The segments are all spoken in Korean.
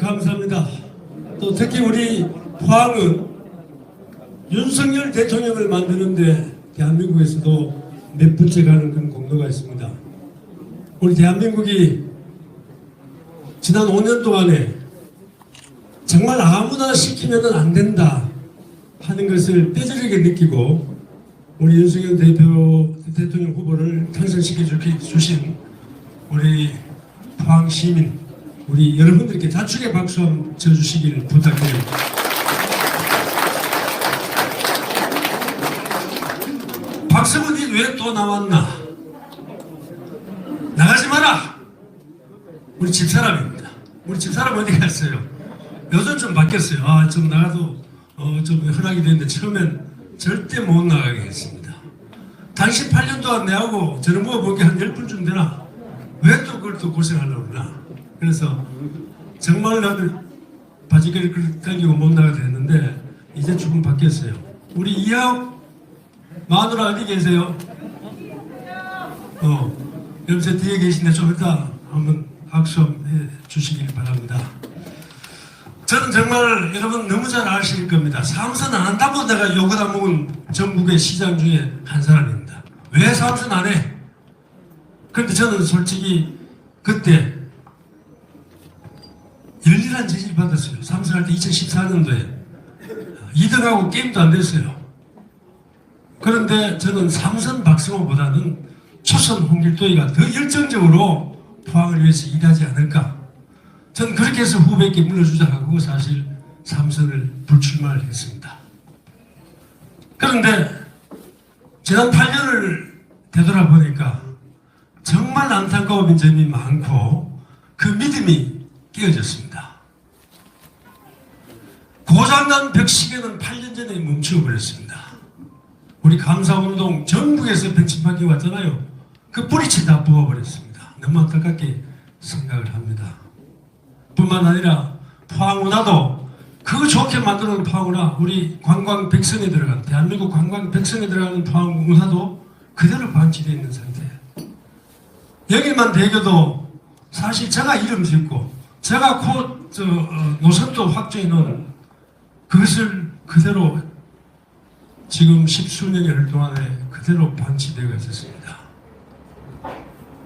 감사합니다. 또 특히 우리 포항은 윤석열 대통령을 만드는데 대한민국에서도 몇 번째 가는 그런 공로가 있습니다. 우리 대한민국이 지난 5년 동안에 정말 아무나 시키면 안 된다 하는 것을 뼈저리게 느끼고 우리 윤석열 대통령 후보를 당선시켜 주신 우리 포항 시민, 우리 여러분들께 자축의 박수 한번 쳐주시길 부탁드립니다. 박성훈이 왜 또 나왔나? 나가지 마라! 우리 집사람입니다. 우리 집사람 어디 갔어요? 요즘 좀 바뀌었어요. 아, 좀 나가도 좀 허락이 되는데 처음엔 절대 못 나가게 했습니다. 당신 8년 동안 내하고 저를 모아본 게 한 10분쯤 되나? 왜 또 그걸 또 고생하려고 그러나? 그래서 정말 나도 바지를 당기고 못 나가게 됐는데 이제 조금 바뀌었어요. 우리 이하옥 마누라 어디 계세요? 여러분 제 뒤에 계신데 좀 이따 한번 악수 해 주시길 바랍니다. 저는 정말 여러분 너무 잘 아실 겁니다. 사무선 안 한다고 내가 욕을 안 먹은 전국의 시장 중에 한 사람입니다. 왜 사무선 안 해? 그런데 저는 솔직히 그때 열일한 지지를 받았어요. 사무선 할 때 2014년도에 2등하고 게임도 안 됐어요. 그런데 저는 삼선 박성호보다는 초선 홍길동이가 더 열정적으로 포항을 위해서 일하지 않을까. 저는 그렇게 해서 후배에게 물려주자 하고 사실 삼선을 불출마를 했습니다. 그런데 지난 8년을 되돌아보니까 정말 안타까운 점이 많고 그 믿음이 깨어졌습니다. 고장난 벽시계는 8년 전에 멈춰버렸습니다. 우리 감사운동 전국에서 벤치마킹이 왔잖아요. 그 뿌리채 다 부어버렸습니다. 너무 안타깝게 생각을 합니다. 뿐만 아니라 포항운하도 그 좋게 만드는 포항운하, 우리 관광 백선에 들어간 대한민국 관광 백선에 들어가는 포항운하도 그대로 방치되어 있는 상태예요. 여기만 대교도 사실 제가 이름 짓고 제가 노선도 확정해 놓은 그것을 그대로 지금 10수년여 동안에 그대로 방치되어 있었습니다.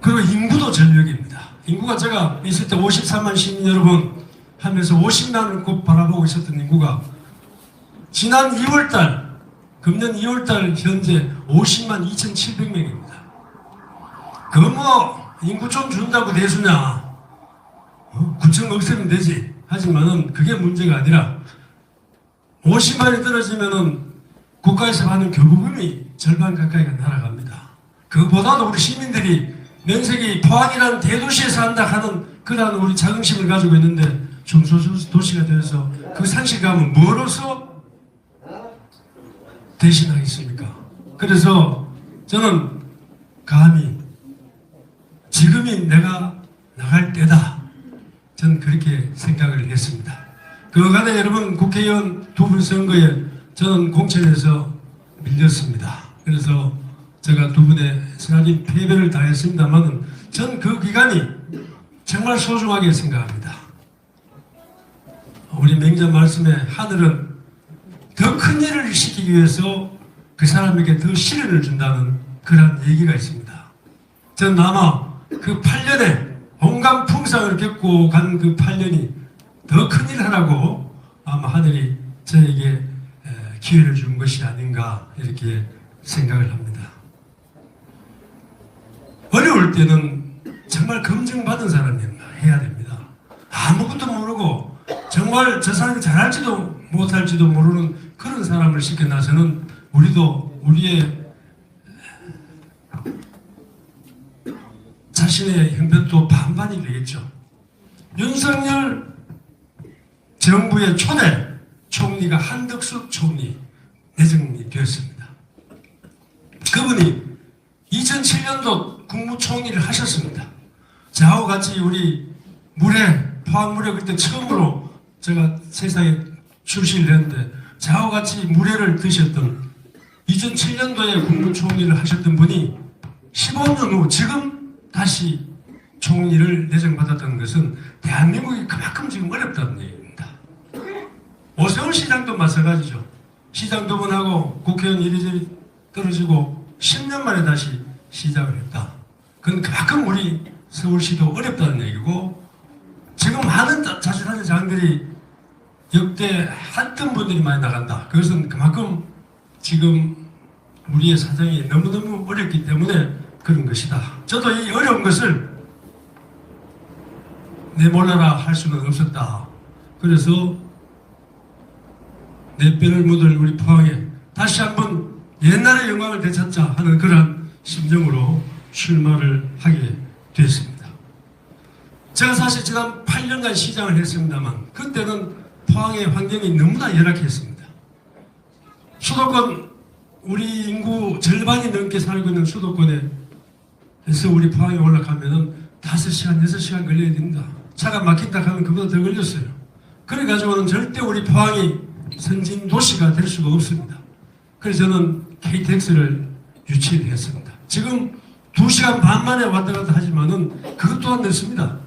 그리고 인구도 전력입니다. 인구가 제가 있을 때 53만 시민 여러분 하면서 50만을 꼭 바라보고 있었던 인구가 지난 2월달, 금년 2월달 현재 50만 2,700명입니다. 그거 뭐 인구 좀 준다고 대수냐? 9천 억세면 되지. 하지만은 그게 문제가 아니라 50만이 떨어지면은 국가에서 받는 교부금이 절반 가까이가 날아갑니다. 그보다도 우리 시민들이 면sek이 포항이라는 대도시에서 한다 하는 그러한 우리 자긍심을 가지고 있는데 중소도시가 되어서 그 상실감은 뭐로서 대신하겠습니까? 그래서 저는 감히 지금이 내가 나갈 때다. 저는 그렇게 생각을 했습니다. 그간에 여러분 국회의원 두 분 선거에 저는 공천에서 밀렸습니다. 그래서 제가 두 분의 생각이 패배를 당했습니다만 저는 그 기간이 정말 소중하게 생각합니다. 우리 맹자 말씀에 하늘은 더 큰 일을 시키기 위해서 그 사람에게 더 시련을 준다는 그런 얘기가 있습니다. 저는 아마 그 8년에 온갖 풍상을 겪고 간 그 8년이 더 큰 일을 하라고 아마 하늘이 저에게 기회를 준 것이 아닌가 이렇게 생각을 합니다. 어려울 때는 정말 검증받은 사람이 해야 됩니다. 아무것도 모르고 정말 저 사람이 잘할지도 못할지도 모르는 그런 사람을 시켜놔서는 우리도 우리의 자신의 형편도 반반이 되겠죠. 윤석열 정부의 초대 총리가 한덕수 총리 내정이 되었습니다. 그분이 2007년도 국무총리를 하셨습니다. 저하고 같이 우리 포항물회 그때 처음으로 제가 세상에 출시를 했는데 저하고 같이 물회를 드셨던 2007년도에 국무총리를 하셨던 분이 15년 후 지금 다시 총리를 내정받았다는 것은 대한민국이 그만큼 지금 어렵다는 얘기입니다. 오세훈 시장도 마찬가지죠. 시장 두 번 하고 국회의원 이리저리 떨어지고 10년 만에 다시 시작을 했다. 그건 그만큼 우리 서울시도 어렵다는 얘기고, 지금 많은 자치단체장들이 역대 했던 분들이 많이 나간다. 그것은 그만큼 지금 우리의 사정이 너무너무 어렵기 때문에 그런 것이다. 저도 이 어려운 것을 내몰라라 할 수는 없었다. 그래서 내 뼈를 묻을 우리 포항에 다시 한번 옛날의 영광을 되찾자 하는 그런 심정으로 출마를 하게 됐습니다. 제가 사실 지난 8년간 시장을 했습니다만 그때는 포항의 환경이 너무나 열악했습니다. 수도권, 우리 인구 절반이 넘게 살고 있는 수도권에서 우리 포항에 올라가면은 5시간, 6시간 걸려야 됩니다. 차가 막힌다 하면 그보다 더 걸렸어요. 그래가지고는 절대 우리 포항이 선진 도시가 될 수가 없습니다. 그래서 저는 KTX를 유치를 했습니다. 지금 2시간 반 만에 왔다 갔다 하지만은 그것 또한 늦습니다.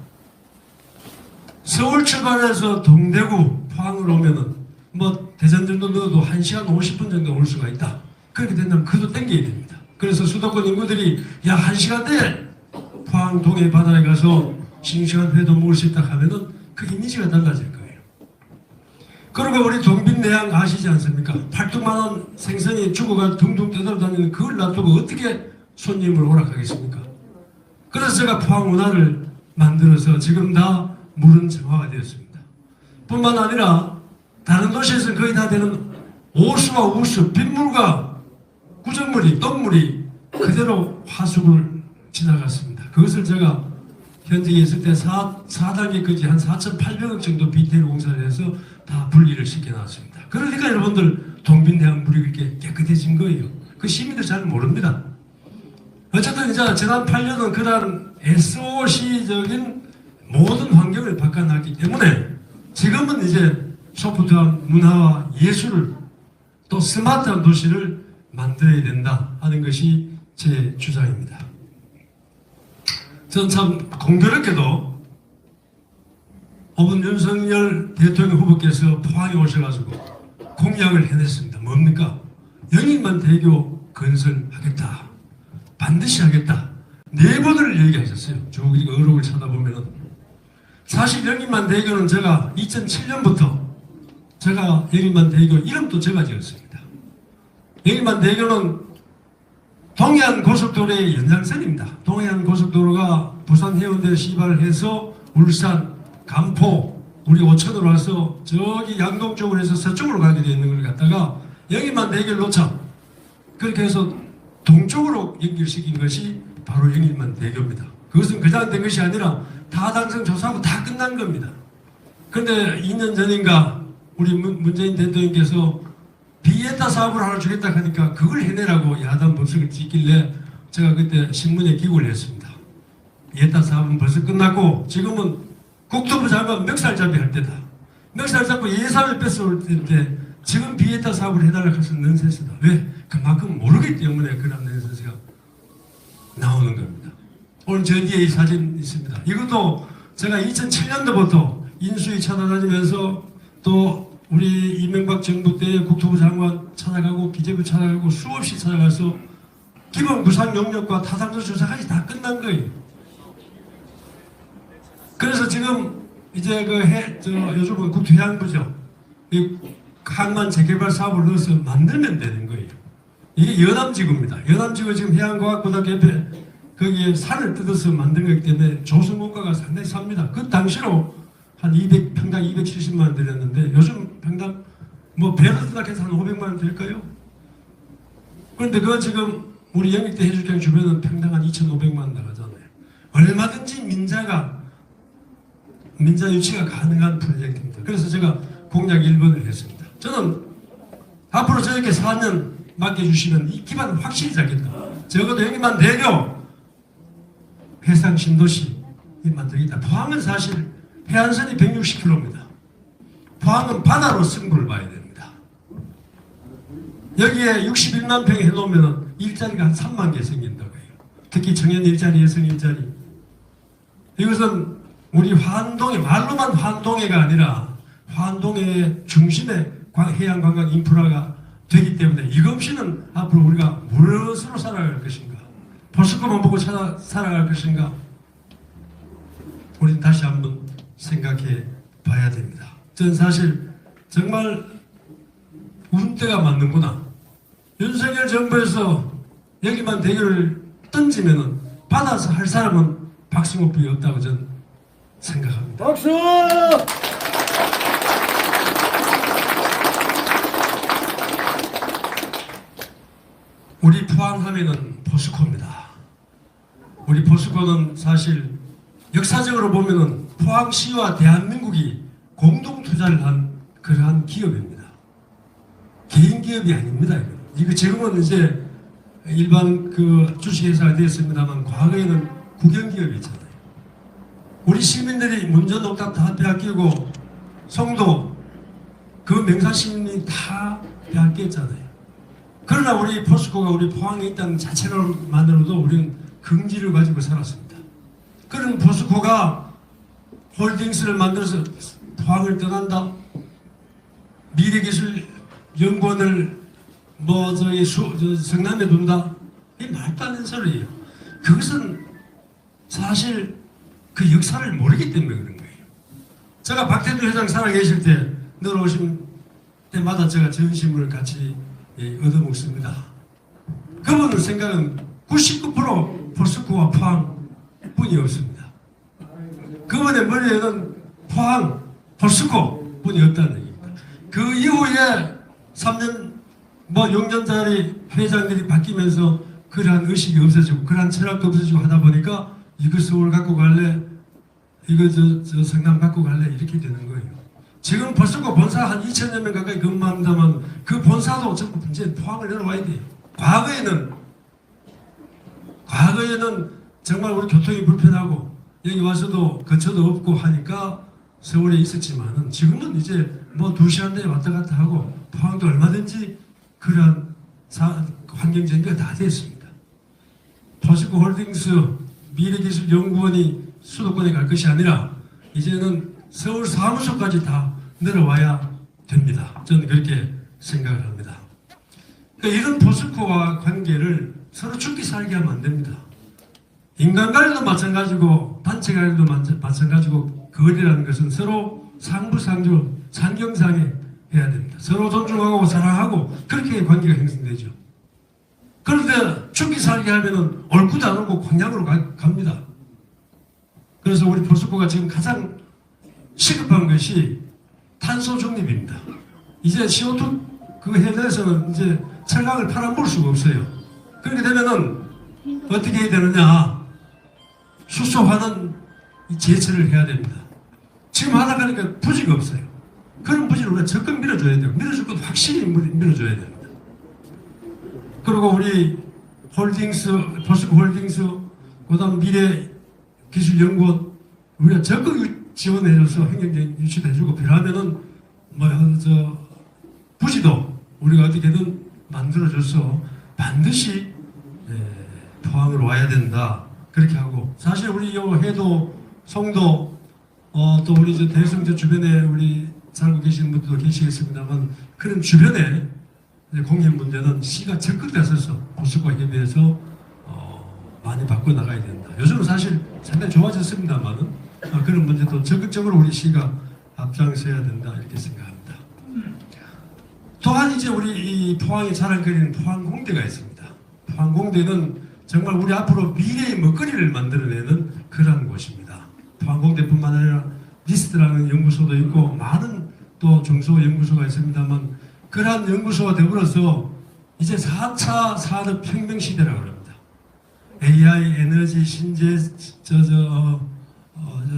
서울 출발해서 동대구, 포항으로 오면은 뭐 대전 정도 넣어도 1시간 50분 정도 올 수가 있다. 그렇게 된다면 그것도 땡겨야 됩니다. 그래서 수도권 인구들이 야 1시간대 포항 동해 바다에 가서 싱싱한 회도 먹을 수 있다 하면은 그 이미지가 달라질 거예요. 그리고 우리 동빈내양 아시지 않습니까? 800만원 생선이 죽어가 둥둥 떠돌아다니는 그걸 놔두고 어떻게 손님을 오락하겠습니까? 그래서 제가 포항 운하를 만들어서 지금 다 물은 정화가 되었습니다. 뿐만 아니라 다른 도시에서 거의 다 되는 오수와 우수, 빗물과 구정물이, 똥물이 그대로 하수구를 지나갔습니다. 그것을 제가 현직에 있을 때 4단계까지 한 4,800억 정도 비태료 공사를 해서 다 분리를 시켜놨습니다. 그러니까 여러분들 동빈해양 물이 그렇게 깨끗해진 거예요. 그 시민들 잘 모릅니다. 어쨌든 이제 지난 8년은 그런 SOC적인 모든 환경을 바꿔놨기 때문에 지금은 이제 소프트한 문화와 예술을 또 스마트한 도시를 만들어야 된다 하는 것이 제 주장입니다. 저는 참 공교롭게도 이번 윤석열 대통령 후보께서 포항에 오셔가지고 공약을 해냈습니다. 뭡니까? 영인만 대교 건설하겠다. 반드시 하겠다. 4번을 얘기하셨어요. 쭉 이거 어록을 찾아보면은. 사실 영인만 대교는 제가 2007년부터 제가 영인만 대교 이름도 제가 지었습니다. 영인만 대교는 동해안 고속도로의 연장선입니다. 동해안 고속도로가 부산 해운대 시발해서 울산, 간포, 우리 오천으로 와서 저기 양동 쪽으로 해서 서쪽으로 가게 되어 있는 걸 갖다가 영인만 대교를 놓자. 그렇게 해서 동쪽으로 연결시킨 것이 바로 영인만 대교입니다. 그것은 그냥 된 것이 아니라 타당성 조사하고 다 끝난 겁니다. 그런데 2년 전인가 우리 문재인 대통령께서 비엔타 사업을 하나 주겠다 하니까 그걸 해내라고 야단 법석을 찍길래 제가 그때 신문에 기고를 했습니다. 비엔타 사업은 벌써 끝났고 지금은 국토부 장관 멱살잡이 할 때다. 멱살 잡고 예산을 뺏어올 때인데 지금 비엔타 사업을 해달라고 해서 넌센스다. 왜? 그만큼 모르기 때문에 그런 넌센스가 나오는 겁니다. 오늘 저 뒤에 이 사진 있습니다. 이것도 제가 2007년도부터 인수위 찾아다니면서 또 우리 이명박 정부 때 국토부 장관 찾아가고 기재부 찾아가고 수없이 찾아가서 기본 구상 용역과 타당성 조사까지 다 끝난 거예요. 그래서 지금 이제 요즘은 국토해양부죠. 이 항만 재개발 사업을 넣어서 만들면 되는 거예요. 이게 연암지구입니다. 연암지구 지금 해양과학고등학교 옆에 거기에 산을 뜯어서 만든 거기 때문에 조성공가가 상당히 삽니다. 그 당시로 한 200평당 270만 원 들였는데 요즘 평당 뭐 배를 뜯어서 한 500만 원 될까요? 그런데 그거 지금 우리 영익대 해수욕장 주변은 평당 한 2,500만 원 나가잖아요. 얼마든지 민자 유치가 가능한 프로젝트입니다. 그래서 제가 공약 1번을 했습니다. 저는 앞으로 저에게 4년 맡겨주시면 이 기반을 확실히 잡겠다. 적어도 여기만 대교 해상 신도시 만들겠다. 포항은 사실 해안선이 160km입니다. 포항은 바다로 승부를 봐야 됩니다. 여기에 61만 평 해놓으면 일자리가 한 3만 개 생긴다고 해요. 특히 청년 일자리, 여성 일자리. 이것은 우리 환동의, 말로만 환동해가 아니라 환동의 중심에 해양관광 인프라가 되기 때문에 이거 없이는 앞으로 우리가 무엇으로 살아갈 것인가, 포스코만 보고 살아갈 것인가, 우리는 다시 한번 생각해 봐야 됩니다. 저는 사실 정말 운때가 맞는구나. 윤석열 정부에서 여기만 대결을 던지면은 받아서 할 사람은 박승호밖에 없다고 저는 생각합니다. 박수! 우리 포항하면은 포스코입니다. 우리 포스코는 사실 역사적으로 보면은 포항시와 대한민국이 공동 투자를 한 그러한 기업입니다. 개인 기업이 아닙니다. 이거 지금은 이제 일반 그 주식회사가 되었습니다만 과거에는 국영기업이었잖아요. 우리 시민들이 문전 녹답 다 빼앗기고 송도 그 명산 시민이 다 빼앗겼잖아요. 그러나 우리 포스코가 우리 포항에 있다는 자체로만으로도 우리는 긍지를 가지고 살았습니다. 그런 포스코가 홀딩스를 만들어서 포항을 떠난다, 미래기술연구원을 성남에 둔다, 이 말도 안 되는 소리예요. 그것은 사실 그 역사를 모르기 때문에 그런 거예요. 제가 박태준 회장 살아계실 때 늘 오신 때마다 제가 전심을 같이 얻어먹습니다. 그분의 생각은 99% 포스코와 포항뿐이 없습니다. 그분의 머리에는 포항, 포스코 뿐이 없다는 얘기입니다. 그 이후에 3년 6년짜리 회장들이 바뀌면서 그러한 의식이 없어지고 그러한 철학도 없어지고 하다 보니까 이거 서울 갖고 갈래, 이거 저 성남 갖고 갈래, 이렇게 되는 거예요. 지금 포스코 본사 한 2,000여 명 가까이 근무합니다만 그 본사도 전부 이제 포항을 내려와야 돼요. 과거에는 정말 우리 교통이 불편하고 여기 와서도 근처도 없고 하니까 서울에 있었지만은 지금은 이제 2시간 내에 왔다 갔다 하고 포항도 얼마든지 그런 환경 정비가 다 됐습니다. 포스코 홀딩스 미래기술연구원이 수도권에 갈 것이 아니라 이제는 서울 사무소까지 다 내려와야 됩니다. 저는 그렇게 생각을 합니다. 그러니까 이런 포스코와 관계를 서로 죽기 살기 하면 안 됩니다. 인간 관리도 마찬가지고 단체 관리도 마찬가지고 거리라는 것은 서로 상부상조 상경상에 해야 됩니다. 서로 존중하고 사랑하고 그렇게 관계가 형성되죠. 그런데 죽기 살기 하면은 옳고도 안 옳고 광양으로 갑니다. 그래서 우리 포스코가 지금 가장 시급한 것이 탄소 중립입니다. 이제 CO2 그거 해내서는 이제 철강을 팔아먹을 수가 없어요. 그렇게 되면은 어떻게 해야 되느냐? 수소화는 제철을 해야 됩니다. 지금 하다 보니까 부지가 없어요. 그런 부지를 우리가 적극 밀어줘야 돼요. 밀어줄 것도 확실히 밀어줘야 됩니다. 그리고 우리 포스코 홀딩스, 그 다음 미래기술연구원, 우리가 적극 지원해줘서 행정적인 유치도 해주고 필요하면은 부지도 우리가 어떻게든 만들어줘서 반드시 포항으로 와야 된다. 그렇게 하고 사실 우리 해도 송도 또 우리 대성제 주변에 우리 살고 계시는 분들도 계시겠습니다만 그런 주변에 공연 문제는 시가 적극 나서서 포스코 협의해서 많이 바꿔 나가야 된다. 요즘은 사실 상당히 좋아졌습니다만은 그런 문제도 적극적으로 우리 시가 앞장서야 된다 이렇게 생각합니다. 또한 이제 우리 이 포항에 자랑거리는 포항공대가 있습니다. 포항공대는 정말 우리 앞으로 미래의 먹거리를 만들어내는 그러한 곳입니다. 포항공대뿐만 아니라 리스트라는 연구소도 있고 많은 또 중소연구소가 있습니다만 그러한 연구소와 더불어서 이제 4차 산업혁명 시대라고 합니다. AI, 에너지, 신재,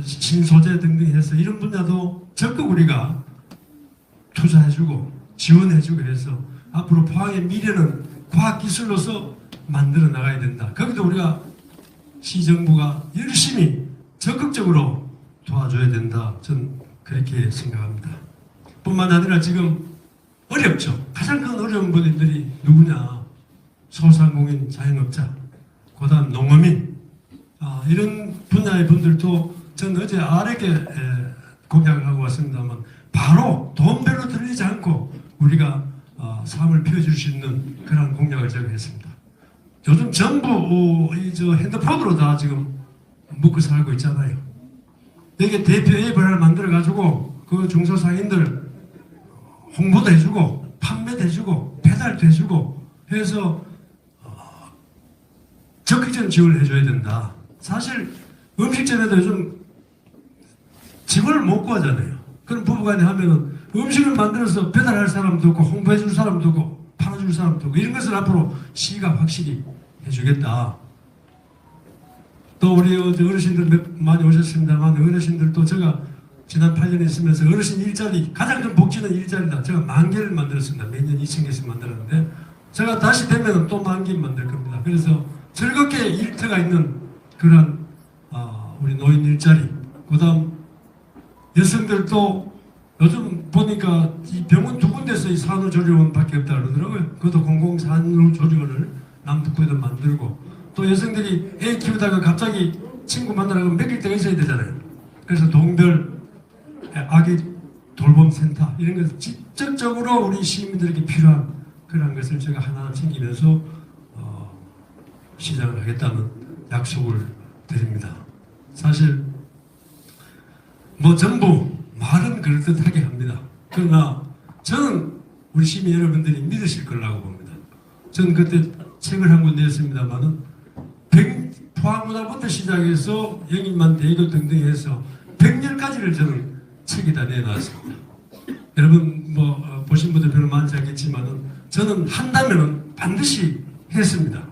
신소재 등등 해서 이런 분야도 적극 우리가 투자해주고 지원해주고 해서 앞으로 포항의 미래는 과학기술로서 만들어 나가야 된다. 거기도 우리가 시정부가 열심히 적극적으로 도와줘야 된다. 저는 그렇게 생각합니다. 뿐만 아니라 지금 어렵죠. 가장 큰 어려운 분들이 누구냐? 소상공인, 자영업자, 그 다음 농어민, 이런 분야의 분들도 저는 어제 아래게 공약을 하고 왔습니다만 바로 돈별로 들리지 않고 우리가 삶을 피워줄 수 있는 그런 공약을 제가 했습니다. 요즘 전부 저 핸드폰으로 다 지금 먹고 살고 있잖아요. 여기 대표 앱을 하나 만들어 가지고 그 중소상인들 홍보도 해주고 판매도 해주고 배달도 해주고 해서 적극적인 지원을 해줘야 된다. 사실 음식점에도 요즘 직원을 못 구하잖아요. 그럼 부부간에 하면은 음식을 만들어서 배달할 사람도 없고 홍보해줄 사람도 없고 팔아줄 사람도 없고 이런 것을 앞으로 시가 확실히 해주겠다. 또 우리 어르신들 많이 오셨습니다만 어르신들도 제가 지난 8년 있으면서 어르신 일자리 가장 큰 복지는 일자리다. 제가 10,000개를 만들었습니다. 매년 2,000개씩 만들었는데 제가 다시 되면 또 10,000개 만들 겁니다. 그래서 즐겁게 일터가 있는 그런 우리 노인 일자리, 그다음 여성들도 요즘 보니까 이 병원 두 군데서 이 산후조리원밖에 없다 그러더라고요. 그것도 공공산후조리원을 남북구에도 만들고 또 여성들이 애 키우다가 갑자기 친구 만나려고 맡길 때가 있어야 되잖아요. 그래서 동별 아기 돌봄센터 이런 것을 직접적으로 우리 시민들에게 필요한 그런 것을 제가 하나하나 챙기면서 시작을 하겠다는 약속을 드립니다. 사실 뭐 전부 말은 그럴듯하게 합니다. 그러나 저는 우리 시민 여러분들이 믿으실 거라고 봅니다. 저는 그때 책을 한 권 냈습니다만은 포항문화부터 시작해서 영인만 대교 등등 해서 100열까지를 저는 책에다 내놨습니다. 여러분 뭐 보신 분들 별로 많지 않겠지만은 저는 한다면은 반드시 했습니다.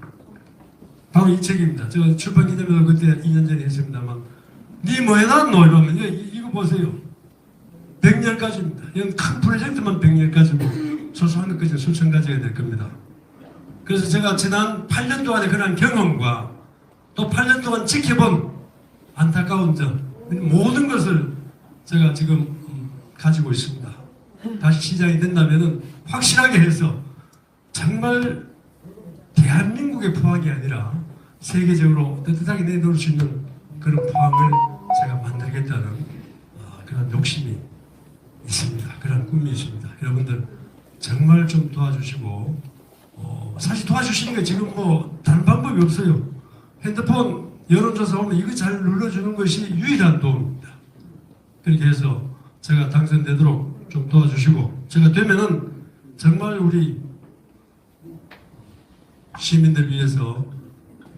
바로 이 책입니다. 제가 출판 기념회를 그때 2년 전에 했습니다만 니 뭐 해놨노? 이러면 이거 보세요. 100열까지입니다. 이건 큰 프로젝트만 100열까지고 소소한 것까지 수천 가지가 될 겁니다. 그래서 제가 지난 8년 동안의 그런 경험과 또 8년 동안 지켜본 안타까운 점 모든 것을 제가 지금 가지고 있습니다. 다시 시작이 된다면 확실하게 해서 정말 대한민국의 포항이 아니라 세계적으로 뜨뜻하게 내놓을 수 있는 그런 포항을 제가 만들겠다는 그런 욕심이 있습니다. 그런 꿈이 있습니다. 여러분들 정말 좀 도와주시고 사실 도와주시는 게 지금 뭐 다른 방법이 없어요. 핸드폰 여론조사 오면 이거 잘 눌러주는 것이 유일한 도움입니다. 그렇게 해서 제가 당선되도록 좀 도와주시고 제가 되면은 정말 우리 시민들 위해서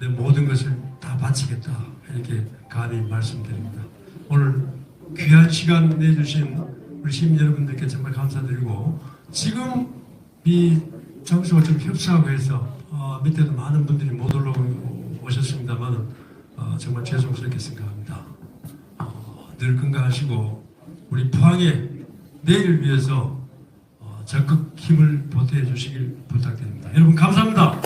내 모든 것을 다 바치겠다 이렇게 감히 말씀드립니다. 오늘 귀한 시간 내주신 우리 시민 여러분들께 정말 감사드리고 지금 이 장소가 좀 협소하고 해서 밑에도 많은 분들이 못 올라오셨습니다만 정말 죄송스럽게 생각합니다. 늘 건강하시고 우리 포항의 내일을 위해서 적극 힘을 보태해 주시길 부탁드립니다. 여러분 감사합니다.